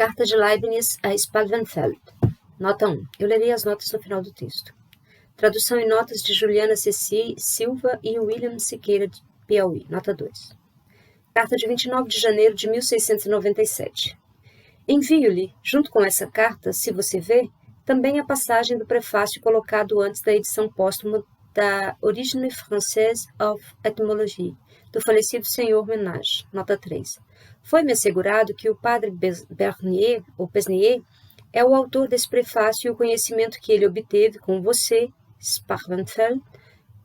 Carta de Leibniz a Spalvenfeld. Nota 1. Eu lerei as notas no final do texto. Tradução e notas de Juliana Ceci Silva e William Siqueira de Piauí. Nota 2. Carta de 29 de janeiro de 1697. Envio-lhe, junto com essa carta, se você vê, também a passagem do prefácio colocado antes da edição póstuma da Origine Française of Etymologie, do falecido Sr. Menage. Nota 3. Foi-me assegurado que o padre Bernier, ou Besnier, é o autor desse prefácio e o conhecimento que ele obteve com você, Spalvenfeld,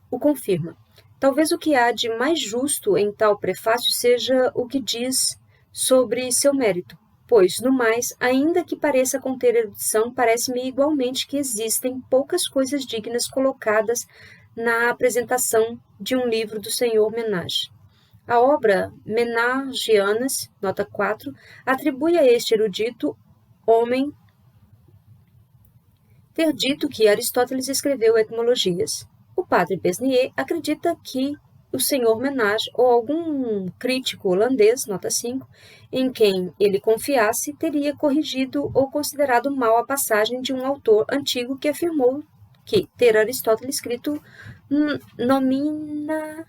o confirma. Talvez o que há de mais justo em tal prefácio seja o que diz sobre seu mérito, pois, no mais, ainda que pareça conter erudição, parece-me igualmente que existem poucas coisas dignas colocadas na apresentação de um livro do Sr. Menage. A obra Menagianas, nota 4, atribui a este erudito homem ter dito que Aristóteles escreveu etimologias. O padre Besnier acredita que o Sr. Menage ou algum crítico holandês, nota 5, em quem ele confiasse, teria corrigido ou considerado mal a passagem de um autor antigo que afirmou que ter Aristóteles escrito Nomina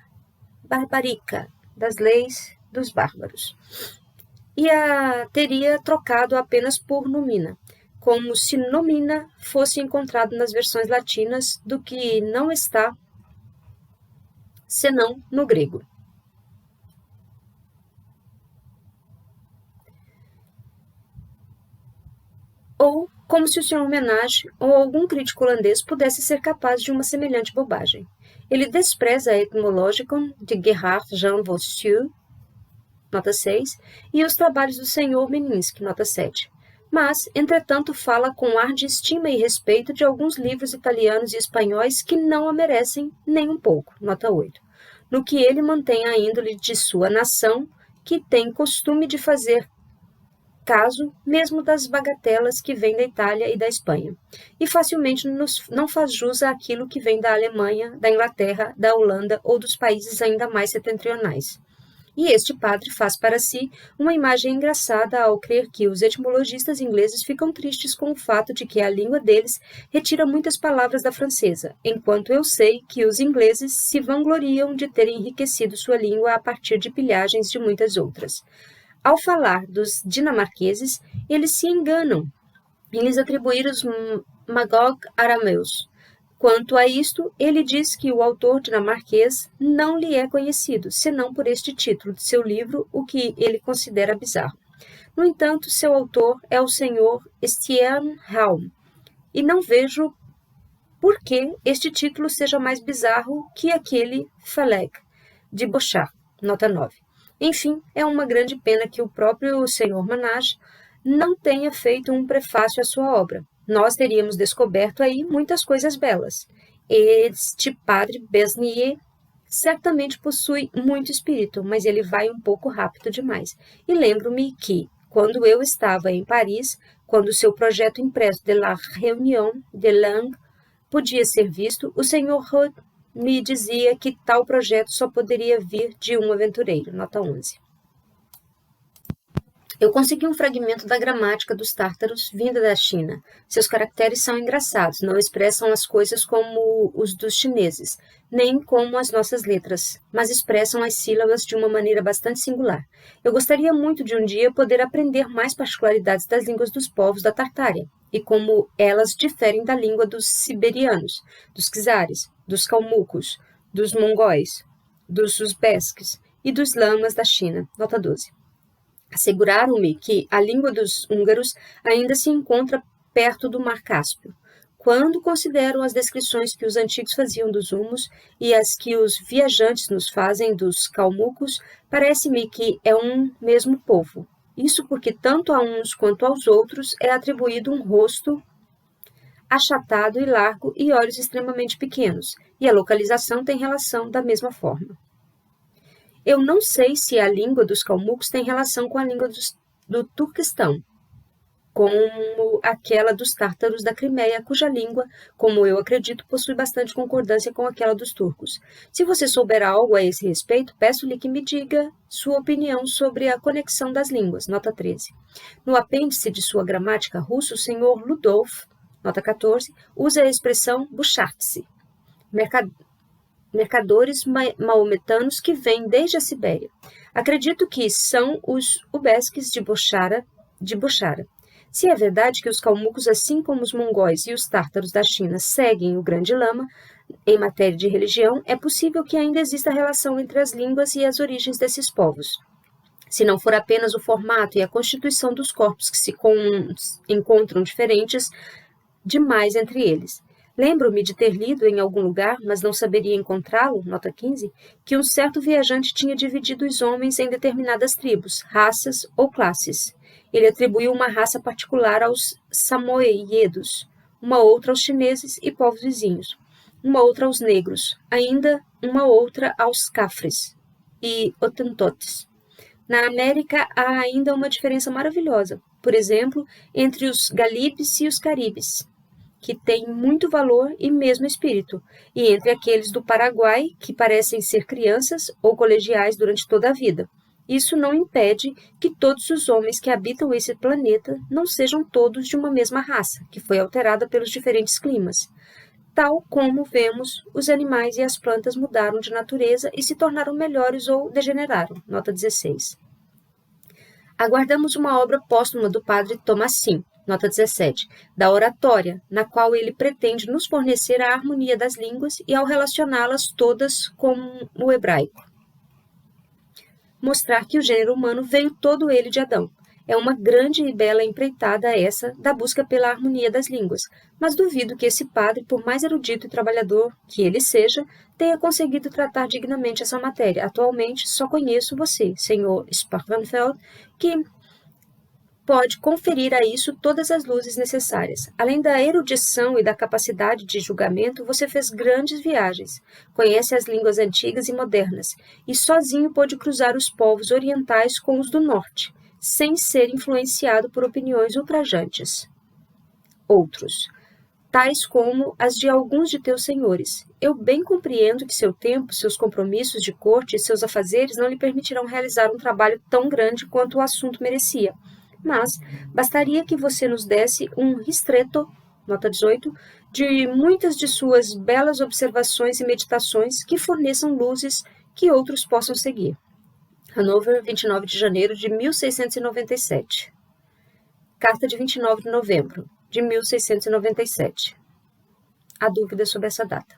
Barbarica, das leis dos bárbaros, e a teria trocado apenas por Numina, como se Nomina fosse encontrado nas versões latinas do que não está senão no grego. Ou como se o Sr. Menage ou algum crítico holandês pudesse ser capaz de uma semelhante bobagem. Ele despreza a Etymologicon de Gerhard Jan Vossieux, nota 6, e os trabalhos do Sr. Mininski, nota 7. Mas, entretanto, fala com ar de estima e respeito de alguns livros italianos e espanhóis que não a merecem nem um pouco, nota 8, no que ele mantém a índole de sua nação, que tem costume de fazer caso mesmo das bagatelas que vêm da Itália e da Espanha, e facilmente não faz jus àquilo que vem da Alemanha, da Inglaterra, da Holanda ou dos países ainda mais setentrionais. E este padre faz para si uma imagem engraçada ao crer que os etimologistas ingleses ficam tristes com o fato de que a língua deles retira muitas palavras da francesa, enquanto eu sei que os ingleses se vangloriam de terem enriquecido sua língua a partir de pilhagens de muitas outras. Ao falar dos dinamarqueses, eles se enganam em lhes atribuir os Magog arameus. Quanto a isto, ele diz que o autor dinamarquês não lhe é conhecido, senão por este título de seu livro, o que ele considera bizarro. No entanto, seu autor é o Sr. Stjernholm, e não vejo por que este título seja mais bizarro que aquele Phaleg, de Bochart, nota 9. Enfim, é uma grande pena que o próprio Sr. Menage não tenha feito um prefácio à sua obra. Nós teríamos descoberto aí muitas coisas belas. Este padre Besnier certamente possui muito espírito, mas ele vai um pouco rápido demais. E lembro-me que, quando eu estava em Paris, quando seu projeto impresso de la Réunion de Langue podia ser visto, o Sr. Rod me dizia que tal projeto só poderia vir de um aventureiro. Nota 11. Eu consegui um fragmento da gramática dos tártaros vinda da China. Seus caracteres são engraçados, não expressam as coisas como os dos chineses, nem como as nossas letras, mas expressam as sílabas de uma maneira bastante singular. Eu gostaria muito de um dia poder aprender mais particularidades das línguas dos povos da Tartária, e como elas diferem da língua dos siberianos, dos czares, dos calmucos, dos mongóis, dos uzbesques e dos lamas da China. Nota 12. Asseguraram-me que a língua dos húngaros ainda se encontra perto do Mar Cáspio. Quando considero as descrições que os antigos faziam dos humos e as que os viajantes nos fazem dos calmucos, parece-me que é um mesmo povo. Isso porque tanto a uns quanto aos outros é atribuído um rosto achatado e largo e olhos extremamente pequenos, e a localização tem relação da mesma forma. Eu não sei se a língua dos calmucos tem relação com a língua do Turquestão. como aquela dos tártaros da Crimeia, cuja língua, como eu acredito, possui bastante concordância com aquela dos turcos. Se você souber algo a esse respeito, peço-lhe que me diga sua opinião sobre a conexão das línguas. Nota 13. No apêndice de sua gramática russa, o senhor Ludolf, nota 14, usa a expressão buchartse, mercadores maometanos que vêm desde a Sibéria. Acredito que são os ubesques de Bochara. Se é verdade que os calmucos, assim como os mongóis e os tártaros da China, seguem o grande lama em matéria de religião, é possível que ainda exista relação entre as línguas e as origens desses povos. Se não for apenas o formato e a constituição dos corpos que se encontram diferentes demais entre eles. Lembro-me de ter lido em algum lugar, mas não saberia encontrá-lo, nota 15, que um certo viajante tinha dividido os homens em determinadas tribos, raças ou classes. Ele atribuiu uma raça particular aos samoiedos, uma outra aos chineses e povos vizinhos, uma outra aos negros, ainda uma outra aos cafres e hotentotes. Na América há ainda uma diferença maravilhosa, por exemplo, entre os galibes e os caribes, que têm muito valor e mesmo espírito, e entre aqueles do Paraguai, que parecem ser crianças ou colegiais durante toda a vida. Isso não impede que todos os homens que habitam esse planeta não sejam todos de uma mesma raça, que foi alterada pelos diferentes climas. Tal como vemos, os animais e as plantas mudaram de natureza e se tornaram melhores ou degeneraram. Nota 16. Aguardamos uma obra póstuma do padre Thomasin, nota 17, da oratória, na qual ele pretende nos fornecer a harmonia das línguas e, ao relacioná-las todas com o hebraico, mostrar que o gênero humano veio todo ele de Adão. É uma grande e bela empreitada essa da busca pela harmonia das línguas, mas duvido que esse padre, por mais erudito e trabalhador que ele seja, tenha conseguido tratar dignamente essa matéria. Atualmente, só conheço você, Sr. Sparrenfeld, que pode conferir a isso todas as luzes necessárias. Além da erudição e da capacidade de julgamento, você fez grandes viagens, conhece as línguas antigas e modernas, e sozinho pôde cruzar os povos orientais com os do norte, sem ser influenciado por opiniões ultrajantes. Outros, tais como as de alguns de teus senhores. Eu bem compreendo que seu tempo, seus compromissos de corte e seus afazeres não lhe permitirão realizar um trabalho tão grande quanto o assunto merecia, mas bastaria que você nos desse um ristretto, nota 18, de muitas de suas belas observações e meditações que forneçam luzes que outros possam seguir. Hanover, 29 de janeiro de 1697. Carta de 29 de novembro de 1697. Há dúvidas sobre essa data.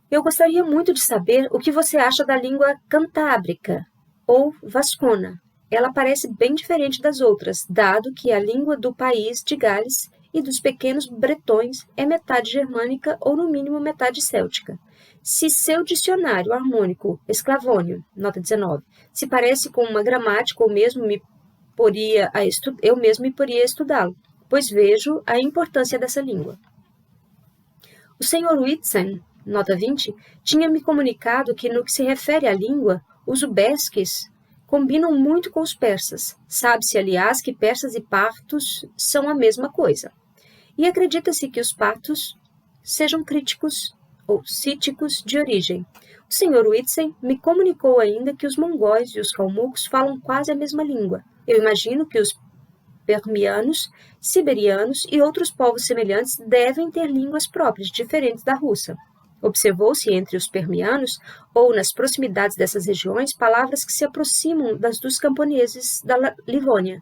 Eu gostaria muito de saber o que você acha da língua cantábrica ou vascona. Ela parece bem diferente das outras, dado que a língua do país de Gales e dos pequenos bretões é metade germânica ou no mínimo metade céltica. Se seu dicionário harmônico esclavônio, nota 19, se parece com uma gramática ou mesmo eu mesmo me poria a estudá-lo, pois vejo a importância dessa língua. O Sr. Whitson, nota 20, tinha me comunicado que no que se refere à língua, os ubesques combinam muito com os persas. Sabe-se, aliás, que persas e partos são a mesma coisa. E acredita-se que os partos sejam críticos ou cíticos de origem. O Sr. Whitson me comunicou ainda que os mongóis e os calmucos falam quase a mesma língua. Eu imagino que os permianos, siberianos e outros povos semelhantes devem ter línguas próprias, diferentes da russa. Observou-se entre os permianos, ou nas proximidades dessas regiões, palavras que se aproximam das dos camponeses da Livônia.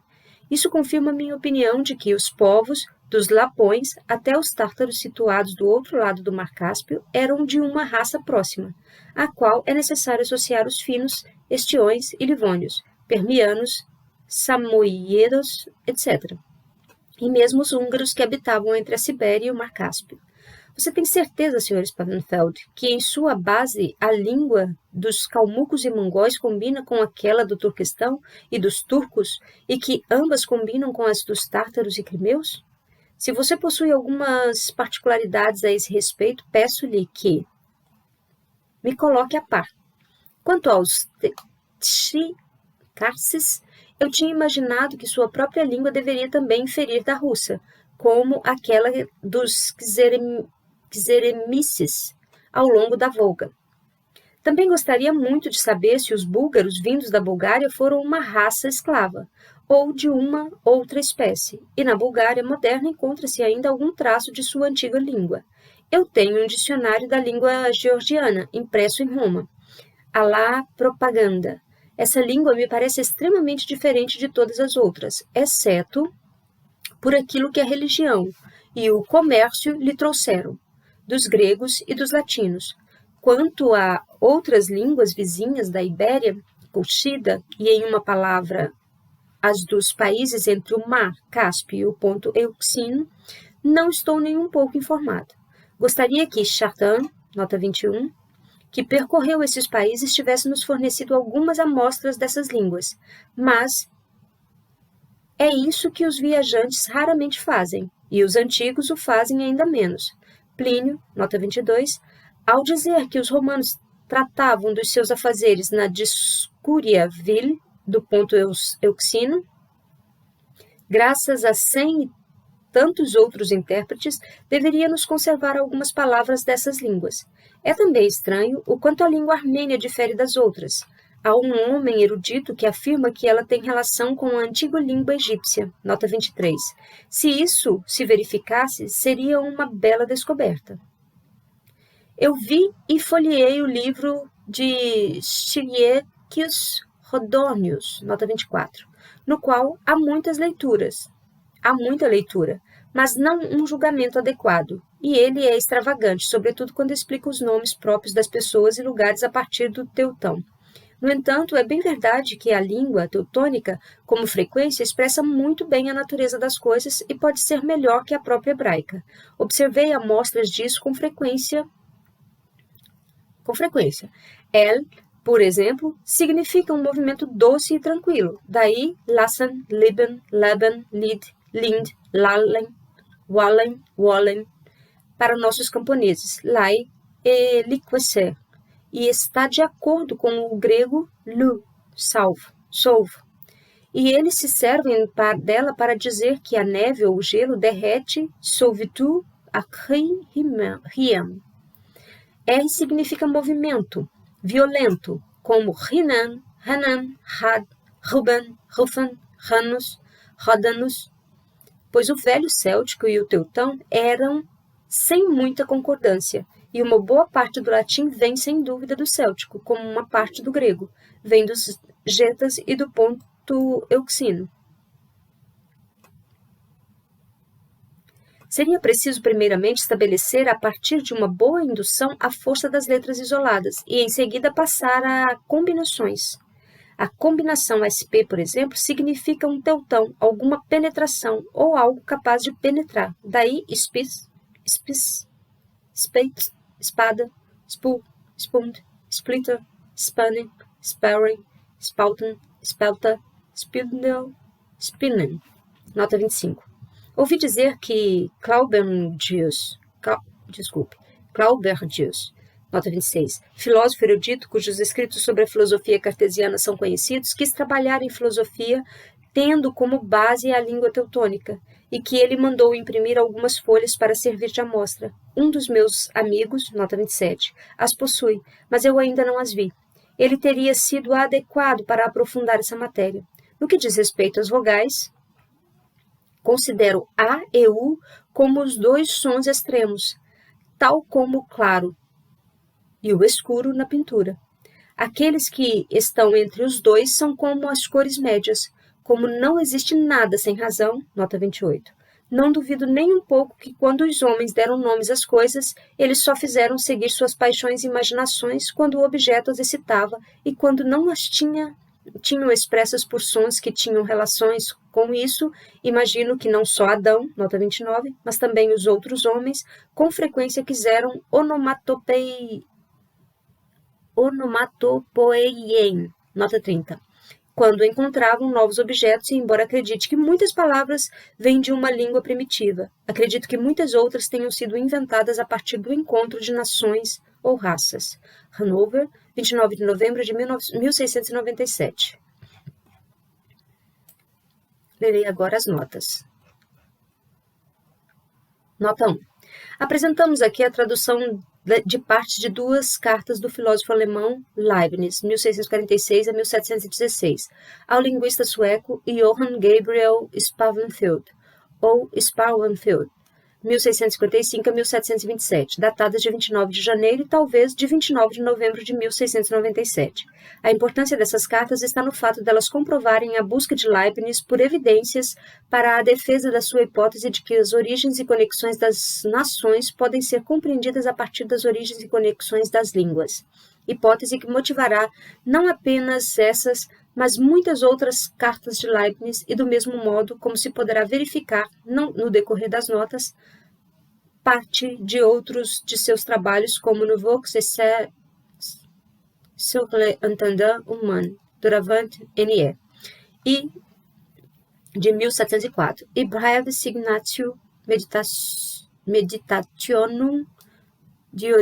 Isso confirma minha opinião de que os povos, dos lapões até os tártaros situados do outro lado do Mar Cáspio, eram de uma raça próxima, à qual é necessário associar os finos, estiões e livônios, permianos, samoiedos, etc. E mesmo os húngaros que habitavam entre a Sibéria e o Mar Cáspio. Você tem certeza, Sr. Sparenfeld, que em sua base a língua dos calmucos e mongóis combina com aquela do Turquestão e dos turcos e que ambas combinam com as dos tártaros e crimeus? Se você possui algumas particularidades a esse respeito, peço-lhe que me coloque a par. Quanto aos Tchikarses Eu tinha imaginado que sua própria língua deveria também inferir da russa, como aquela dos Xeremices ao longo da Volga. Também gostaria muito de saber se os búlgaros vindos da Bulgária foram uma raça escrava, ou de uma outra espécie, e na Bulgária moderna encontra-se ainda algum traço de sua antiga língua. Eu tenho um dicionário da língua georgiana, impresso em Roma. Alá propaganda. Essa língua me parece extremamente diferente de todas as outras, exceto por aquilo que a religião e o comércio lhe trouxeram, dos gregos e dos latinos. Quanto a outras línguas vizinhas da Ibéria, Colchida, e em uma palavra, as dos países entre o mar Cáspio e o ponto Euxino, não estou nem um pouco informada. Gostaria que Chardin, nota 21, que percorreu esses países, tivesse nos fornecido algumas amostras dessas línguas, mas é isso que os viajantes raramente fazem, e os antigos o fazem ainda menos. Plínio, nota 22, ao dizer que os romanos tratavam dos seus afazeres na Discúria Vil, do ponto Euxino, graças a 100 e tantos outros intérpretes, deveria nos conservar algumas palavras dessas línguas. É também estranho o quanto a língua armênia difere das outras. Há um homem erudito que afirma que ela tem relação com a antiga língua egípcia, nota 23. Se isso se verificasse, seria uma bela descoberta. Eu vi e folheei o livro de Chiriaquios Rodornius, nota 24, no qual há muita leitura, mas não um julgamento adequado, e ele é extravagante, sobretudo quando explica os nomes próprios das pessoas e lugares a partir do teutão. No entanto, é bem verdade que a língua teutônica, como frequência, expressa muito bem a natureza das coisas e pode ser melhor que a própria hebraica. Observei amostras disso com frequência. El, por exemplo, significa um movimento doce e tranquilo. Daí, lassen, lieben, leben, lied, lind, lallen, wallen, wollen, para nossos camponeses, lai e liquecer, e está de acordo com o grego lu, solve. E eles se servem dela para dizer que a neve ou o gelo derrete solvitu akrihiem. R significa movimento, violento, como rinan, hanan, had, ruben, rufen, ranus, rodanus, pois o velho céltico e o teutão eram sem muita concordância, e uma boa parte do latim vem sem dúvida do céltico, como uma parte do grego, vem dos getas e do ponto euxino. Seria preciso primeiramente estabelecer a partir de uma boa indução a força das letras isoladas e em seguida passar a combinações. A combinação SP, por exemplo, significa um teutão, alguma penetração ou algo capaz de penetrar. Daí spis, spate, espada, spool, spund, splitter, spanning, sparring, spalten, spelta, spindle, spinnen. Nota 25. Ouvi dizer que Claubergius, nota 26, filósofo erudito cujos escritos sobre a filosofia cartesiana são conhecidos, quis trabalhar em filosofia tendo como base a língua teutônica, e que ele mandou imprimir algumas folhas para servir de amostra. Um dos meus amigos, nota 27, as possui, mas eu ainda não as vi. Ele teria sido adequado para aprofundar essa matéria. No que diz respeito às vogais, considero A e U como os dois sons extremos, tal como o claro e o escuro na pintura. Aqueles que estão entre os dois são como as cores médias. Como não existe nada sem razão, nota 28, não duvido nem um pouco que quando os homens deram nomes às coisas, eles só fizeram seguir suas paixões e imaginações quando o objeto as excitava e quando não as tinham expressas por sons que tinham relações com isso, imagino que não só Adão, nota 29, mas também os outros homens, com frequência quiseram onomatopeiem, nota 30, quando encontravam novos objetos e, embora acredite que muitas palavras vêm de uma língua primitiva, acredito que muitas outras tenham sido inventadas a partir do encontro de nações ou raças. Hanover, 29 de novembro de 1697. Lerei agora as notas. Nota 1. Apresentamos aqui a tradução de parte de duas cartas do filósofo alemão Leibniz, 1646 a 1716, ao linguista sueco Johann Gabriel Sparenfeld, ou Sparenfeld, 1655 a 1727, datadas de 29 de janeiro e talvez de 29 de novembro de 1697. A importância dessas cartas está no fato delas comprovarem a busca de Leibniz por evidências para a defesa da sua hipótese de que as origens e conexões das nações podem ser compreendidas a partir das origens e conexões das línguas. Hipótese que motivará não apenas essas, mas muitas outras cartas de Leibniz e do mesmo modo, como se poderá verificar no decorrer das notas, parte de outros de seus trabalhos, como Nouveaux essais sur l'entendement humain, Doravant N.E. e de 1704, e Breve Signatio Meditationum de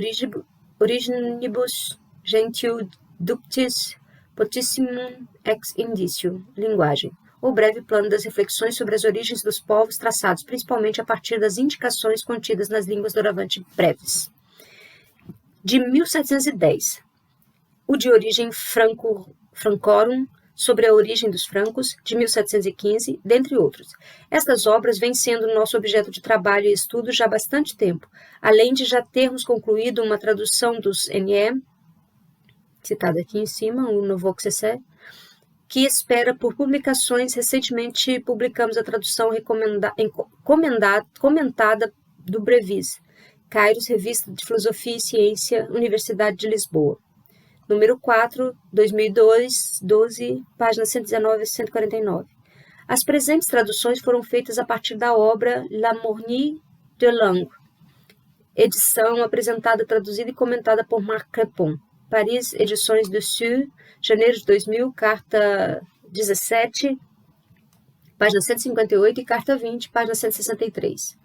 Originibus Gentio Ductis Potissimum ex indicio, linguagem, ou breve plano das reflexões sobre as origens dos povos traçados principalmente a partir das indicações contidas nas línguas doravante breves. De 1710, o de origem Francorum, sobre a origem dos francos, de 1715, dentre outros. Estas obras vêm sendo nosso objeto de trabalho e estudo já há bastante tempo, além de já termos concluído uma tradução dos N.E., citado aqui em cima, o Nouveaux essais, que espera por publicações. Recentemente publicamos a tradução comentada do Brevis, Kairos, Revista de Filosofia e Ciência, Universidade de Lisboa. Número 4, 2002, 12, páginas 119 a 149. As presentes traduções foram feitas a partir da obra La Mornie de Langue, edição apresentada, traduzida e comentada por Marc Crepon. Paris, Edições do Sul, janeiro de 2000, carta 17, página 158 e carta 20, página 163.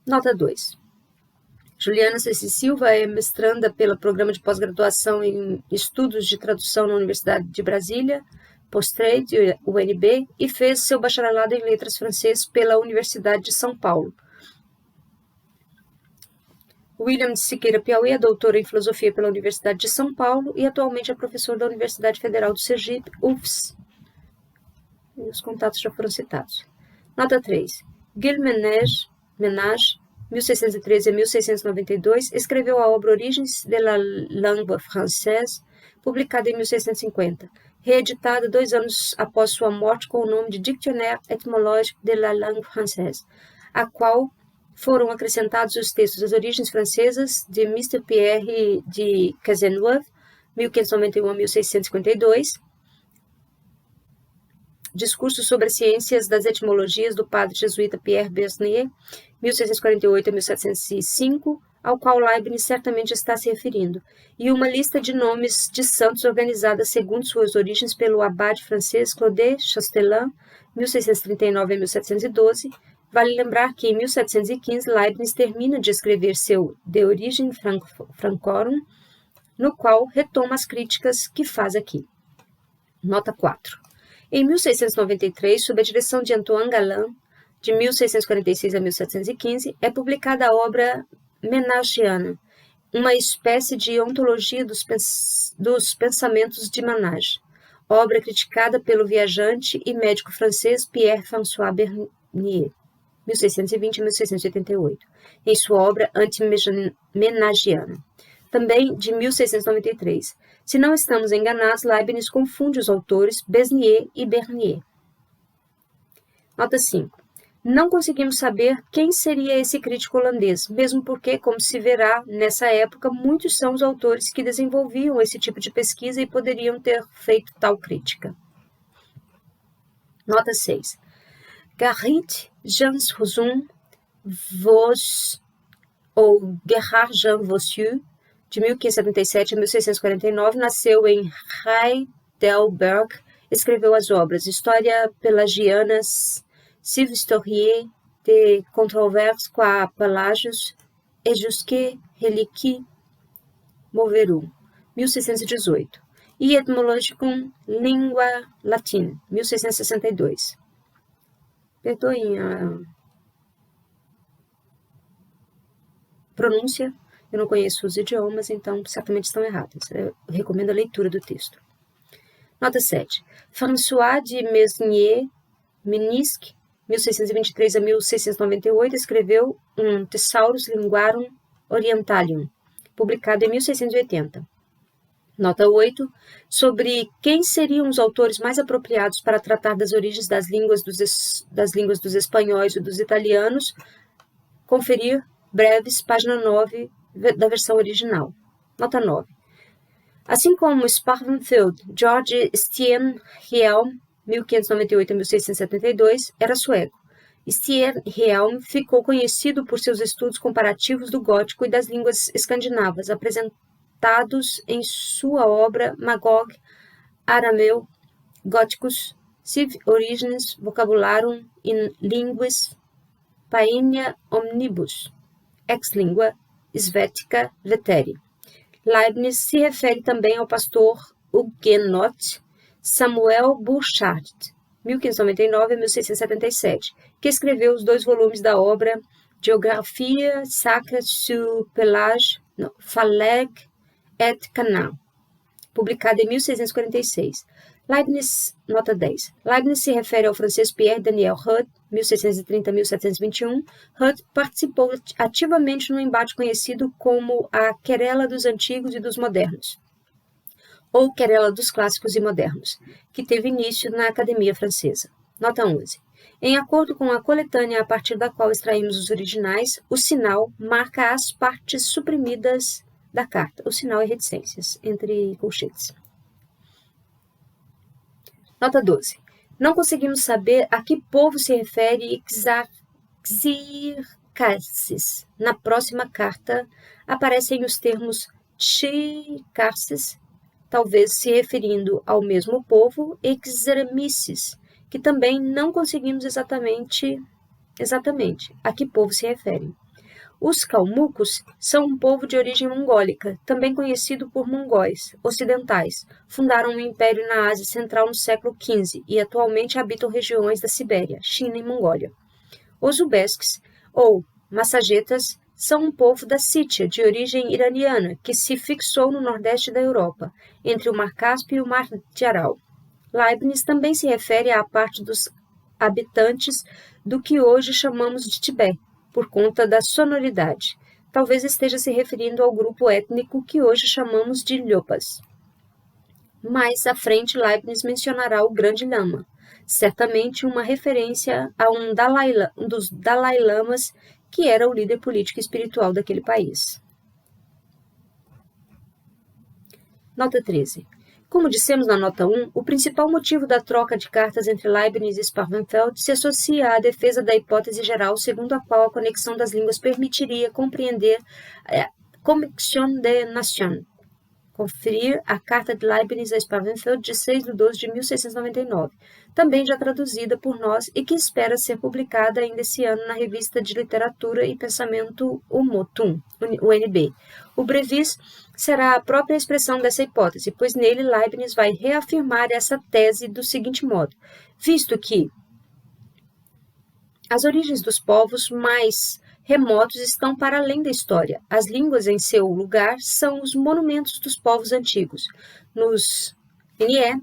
Nota 2. Juliana Ceci Silva é mestranda pelo Programa de Pós-Graduação em Estudos de Tradução na Universidade de Brasília, Postrade, UNB, e fez seu bacharelado em Letras Francês pela Universidade de São Paulo. William de Siqueira Piauí é doutor em Filosofia pela Universidade de São Paulo e atualmente é professor da Universidade Federal do Sergipe, UFS. E os contatos já foram citados. Nota 3. Gilles Ménage, 1613 a 1692, escreveu a obra Origens de la langue française, publicada em 1650, reeditada 2 anos após sua morte com o nome de Dictionnaire étymologique de la langue française, a qual foram acrescentados os textos das origens francesas de Mr. Pierre de Cazeneuve, 1591 a 1652, Discurso sobre as Ciências das Etimologias do padre jesuíta Pierre Bernier, 1648 a 1705, ao qual Leibniz certamente está se referindo, e uma lista de nomes de santos organizada segundo suas origens pelo abade francês Claude Chastelain, 1639 a 1712. Vale lembrar que, em 1715, Leibniz termina de escrever seu De Origine Francorum, no qual retoma as críticas que faz aqui. Nota 4. Em 1693, sob a direção de Antoine Galland, de 1646 a 1715, é publicada a obra Ménagiana, uma espécie de ontologia dos pensamentos de Ménage, obra criticada pelo viajante e médico francês Pierre-François Bernier, 1620 a 1688, em sua obra Antiménagiana, também de 1693. Se não estamos enganados, Leibniz confunde os autores Besnier e Bernier. Nota 5. Não conseguimos saber quem seria esse crítico holandês, mesmo porque, como se verá, nessa época, muitos são os autores que desenvolviam esse tipo de pesquisa e poderiam ter feito tal crítica. Nota 6. Gerrit Jean Rousson Vos, ou Gerhard Jean Vossieux, de 1577 a 1649, nasceu em Heidelberg, escreveu as obras História Pelagiana, Cive Historie de Controverse qua Pelagius et jusque Reliquie Moverum, 1618, e Etymologicum Lingua Latin, 1662. Perdoem a pronúncia, eu não conheço os idiomas, então certamente estão erradas. Eu recomendo a leitura do texto. Nota 7. François de Menisque, 1623 a 1698, escreveu um Thesaurus Linguarum Orientalium, publicado em 1680. Nota 8. Sobre quem seriam os autores mais apropriados para tratar das origens das línguas dos espanhóis e dos italianos, conferir breves, página 9 da versão original. Nota 9. Assim como Sparrenfeld, George Steenhelm, 1598 a 1672, era sueco. Steenhelm ficou conhecido por seus estudos comparativos do gótico e das línguas escandinavas, apresentados em sua obra Magog Arameu Goticus, Sive Origines Vocabularum in Linguis Paenia Omnibus, ex lingua Svetica Veteri. Leibniz se refere também ao pastor huguenote Samuel Burchard, 1599 a 1677, que escreveu os 2 volumes da obra Geographie sacra sur Pelage, Phaleg et Canaan, publicada em 1646. Leibniz, nota 10. Leibniz se refere ao francês Pierre Daniel Hutt, 1630 a 1721. Hutt participou ativamente no embate conhecido como a querela dos antigos e dos modernos, ou querela dos clássicos e modernos, que teve início na Academia Francesa. Nota 11. Em acordo com a coletânea a partir da qual extraímos os originais, o sinal marca as partes suprimidas da carta. O sinal é reticências, entre colchetes. Nota 12. Não conseguimos saber a que povo se refere Xircaces. Na próxima carta aparecem os termos Xircaces, talvez se referindo ao mesmo povo, e Xeremices, que também não conseguimos exatamente a que povo se referem. Os calmucos são um povo de origem mongólica, também conhecido por mongóis ocidentais. Fundaram um império na Ásia Central no século XV e atualmente habitam regiões da Sibéria, China e Mongólia. Os uzbeks, ou massagetas, são um povo da Sítia, de origem iraniana, que se fixou no nordeste da Europa, entre o Mar Cáspio e o Mar de Aral. Leibniz também se refere à parte dos habitantes do que hoje chamamos de Tibete, por conta da sonoridade. Talvez esteja se referindo ao grupo étnico que hoje chamamos de Lhopas. Mais à frente, Leibniz mencionará o Grande Lama, certamente uma referência a um dos Dalai Lamas, que era o líder político e espiritual daquele país. Nota 13. Como dissemos na nota 1, o principal motivo da troca de cartas entre Leibniz e Sparrenfeld se associa à defesa da hipótese geral segundo a qual a conexão das línguas permitiria compreender a connexion des nations. Conferir a carta de Leibniz a Sparrenfeld de 6 de 12 de 1699, também já traduzida por nós e que espera ser publicada ainda esse ano na Revista de Literatura e Pensamento Umotum, UNB. O brevis será a própria expressão dessa hipótese, pois nele Leibniz vai reafirmar essa tese do seguinte modo: visto que as origens dos povos mais remotos estão para além da história. As línguas em seu lugar são os monumentos dos povos antigos. Nos NE,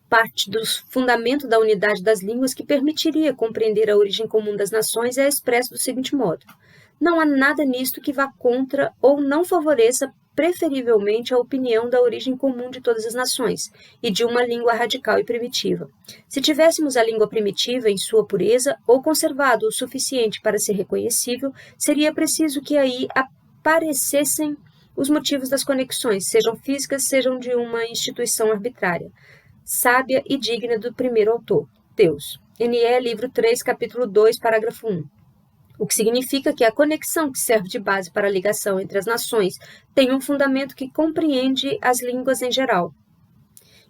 parte do fundamento da unidade das línguas que permitiria compreender a origem comum das nações é expresso do seguinte modo: não há nada nisto que vá contra ou não favoreça preferivelmente a opinião da origem comum de todas as nações e de uma língua radical e primitiva. Se tivéssemos a língua primitiva em sua pureza ou conservado o suficiente para ser reconhecível, seria preciso que aí aparecessem os motivos das conexões, sejam físicas, sejam de uma instituição arbitrária, sábia e digna do primeiro autor, Deus. NE, livro 3, capítulo 2, parágrafo 1. O que significa que a conexão que serve de base para a ligação entre as nações tem um fundamento que compreende as línguas em geral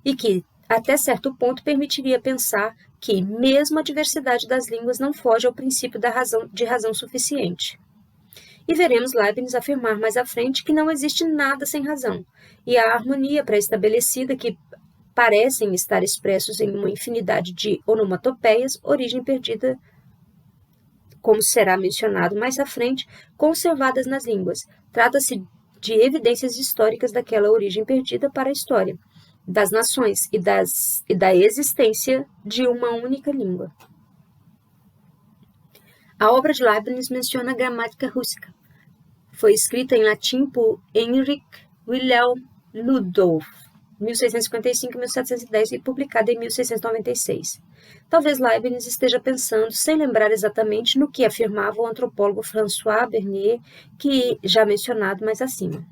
e que, até certo ponto, permitiria pensar que, mesmo a diversidade das línguas não foge ao princípio de razão suficiente. E veremos Leibniz afirmar mais à frente que não existe nada sem razão, e a harmonia pré-estabelecida que parecem estar expressos em uma infinidade de onomatopeias, origem perdida, como será mencionado mais à frente, conservadas nas línguas. Trata-se de evidências históricas daquela origem perdida para a história das nações e da existência de uma única língua. A obra de Leibniz menciona a gramática rústica. Foi escrita em latim por Heinrich Wilhelm Ludolf, 1655-1710, e publicada em 1696. Talvez Leibniz esteja pensando, sem lembrar exatamente, no que afirmava o antropólogo François Bernier, que já mencionado mais acima.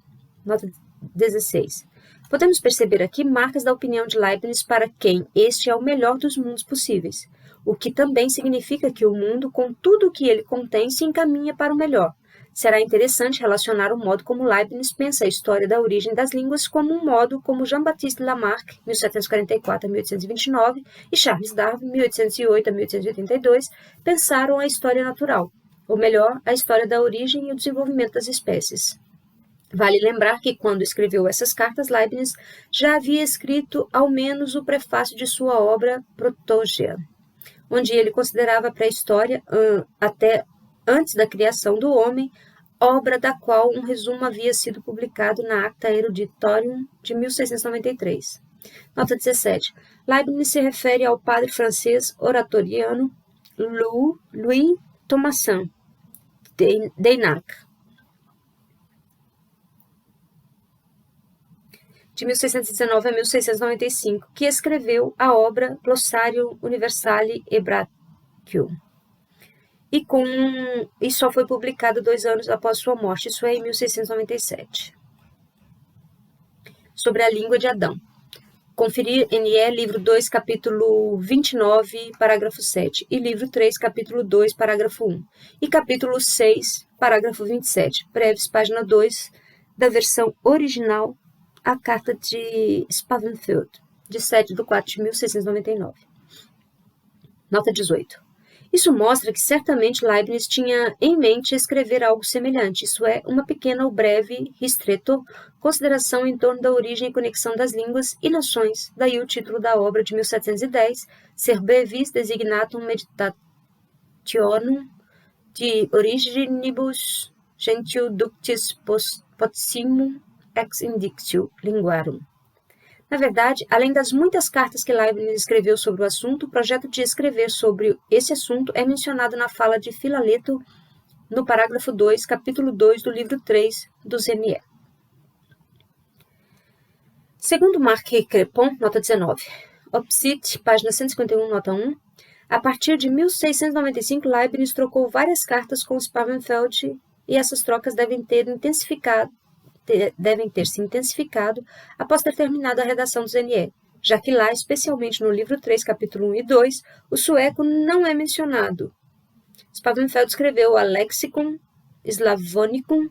Nota 16. Podemos perceber aqui marcas da opinião de Leibniz para quem este é o melhor dos mundos possíveis, o que também significa que o mundo, com tudo o que ele contém, se encaminha para o melhor. Será interessante relacionar o modo como Leibniz pensa a história da origem das línguas como um modo como Jean-Baptiste Lamarck, 1744 a 1829, e Charles Darwin, 1808 a 1882, pensaram a história natural, ou melhor, a história da origem e o desenvolvimento das espécies. Vale lembrar que, quando escreveu essas cartas, Leibniz já havia escrito ao menos o prefácio de sua obra Protogia, onde ele considerava a pré-história, até antes da criação do homem, obra da qual um resumo havia sido publicado na Acta Eruditorium de 1693. Nota 17. Leibniz se refere ao padre francês oratoriano Louis Thomassin d'Eynac, de 1619 a 1695, que escreveu a obra Glossarium Universale Hebraicum, e só foi publicado 2 anos após sua morte, isso é, em 1697. Sobre a língua de Adão. Conferir NE, livro 2, capítulo 29, parágrafo 7, e livro 3, capítulo 2, parágrafo 1, e capítulo 6, parágrafo 27, breves, página 2, da versão original, a carta de Spavenfeld, de 7/4 de 1699. Nota 18. Isso mostra que certamente Leibniz tinha em mente escrever algo semelhante, isso é, uma pequena ou breve, ristretto, consideração em torno da origem e conexão das línguas e nações, daí o título da obra de 1710, Ser brevis designatum meditationum de originibus gentio ductis possimum ex indictio linguarum. Na verdade, além das muitas cartas que Leibniz escreveu sobre o assunto, o projeto de escrever sobre esse assunto é mencionado na fala de Filaleto no parágrafo 2, capítulo 2 do livro 3 do NE. Segundo Marc Crepon, nota 19, Opsit, página 151, nota 1, a partir de 1695, Leibniz trocou várias cartas com Spavenfeld e essas trocas devem ter se intensificado após ter terminado a redação do NE, já que lá, especialmente no livro 3, capítulo 1 e 2, o sueco não é mencionado. Spavenfeld escreveu a Lexicon Slavonicum,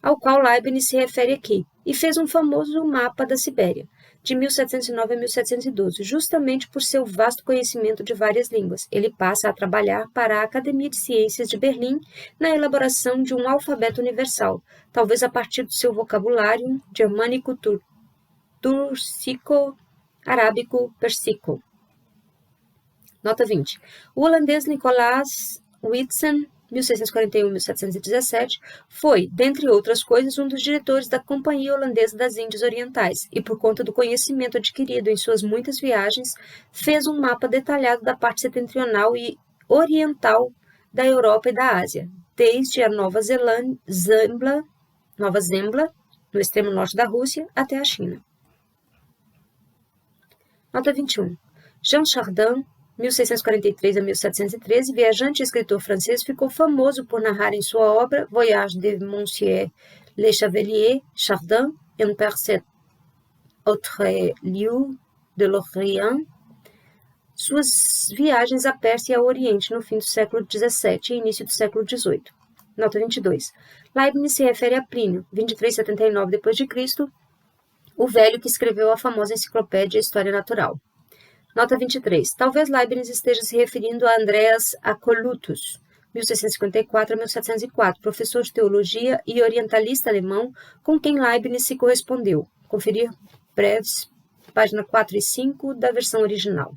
ao qual Leibniz se refere aqui, e fez um famoso mapa da Sibéria, de 1709 a 1712, justamente por seu vasto conhecimento de várias línguas. Ele passa a trabalhar para a Academia de Ciências de Berlim na elaboração de um alfabeto universal, talvez a partir do seu vocabulário germânico turcico, arábico, persico. Nota 20. O holandês Nicolaas Witsen, 1641-1717, foi, dentre outras coisas, um dos diretores da Companhia Holandesa das Índias Orientais e, por conta do conhecimento adquirido em suas muitas viagens, fez um mapa detalhado da parte setentrional e oriental da Europa e da Ásia, desde a Nova Zembla, no extremo norte da Rússia, até a China. Nota 21. Jean Chardin, 1643 a 1713, viajante e escritor francês, ficou famoso por narrar em sua obra Voyage de Monsieur Le Chevalier Chardin en Perse autres lieux de l'Orient, suas viagens à Pérsia e ao Oriente no fim do século XVII e início do século XVIII. Nota 22. Leibniz se refere a Plínio, 2379 d.C., o velho que escreveu a famosa enciclopédia História Natural. Nota 23. Talvez Leibniz esteja se referindo a Andreas Acolytus, 1654 a 1704, professor de teologia e orientalista alemão com quem Leibniz se correspondeu. Conferir breves, página 4 e 5 da versão original.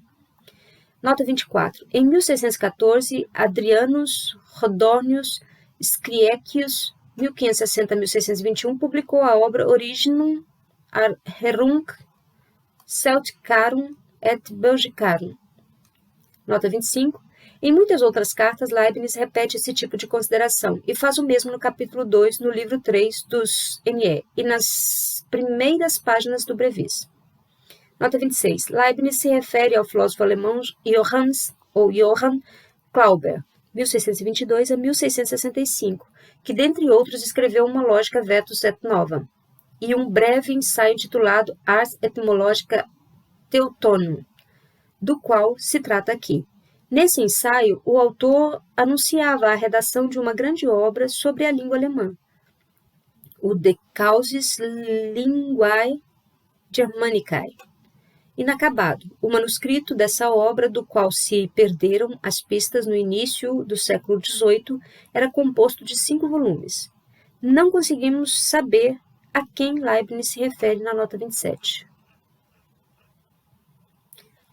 Nota 24. Em 1614, Adrianus Rodornius Scriecius, 1560-1621, publicou a obra Originum Rerum Celticarum et Belgicarum. Nota 25. Em muitas outras cartas, Leibniz repete esse tipo de consideração e faz o mesmo no capítulo 2, no livro 3 dos NE e nas primeiras páginas do Brevis. Nota 26. Leibniz se refere ao filósofo alemão Johann Glauber, 1622 a 1665, que, dentre outros, escreveu uma Lógica Vetus et Nova e um breve ensaio intitulado Ars Etymologica Teutonum, do qual se trata aqui. Nesse ensaio, o autor anunciava a redação de uma grande obra sobre a língua alemã, o De Causis Linguae Germanicae. Inacabado, o manuscrito dessa obra, do qual se perderam as pistas no início do século XVIII, era composto de 5 volumes. Não conseguimos saber a quem Leibniz se refere na nota 27.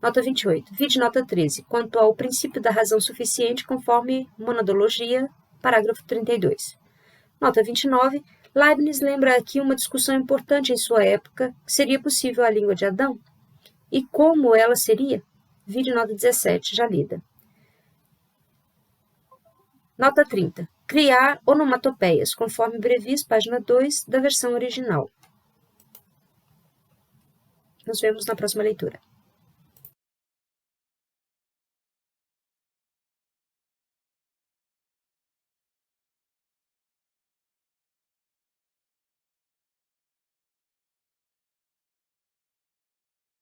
Nota 28. Vide nota 13, quanto ao princípio da razão suficiente conforme monadologia, parágrafo 32. Nota 29. Leibniz lembra aqui uma discussão importante em sua época: seria possível a língua de Adão? E como ela seria? Vide nota 17, já lida. Nota 30. Criar onomatopeias, conforme Brevis, página 2 da versão original. Nos vemos na próxima leitura.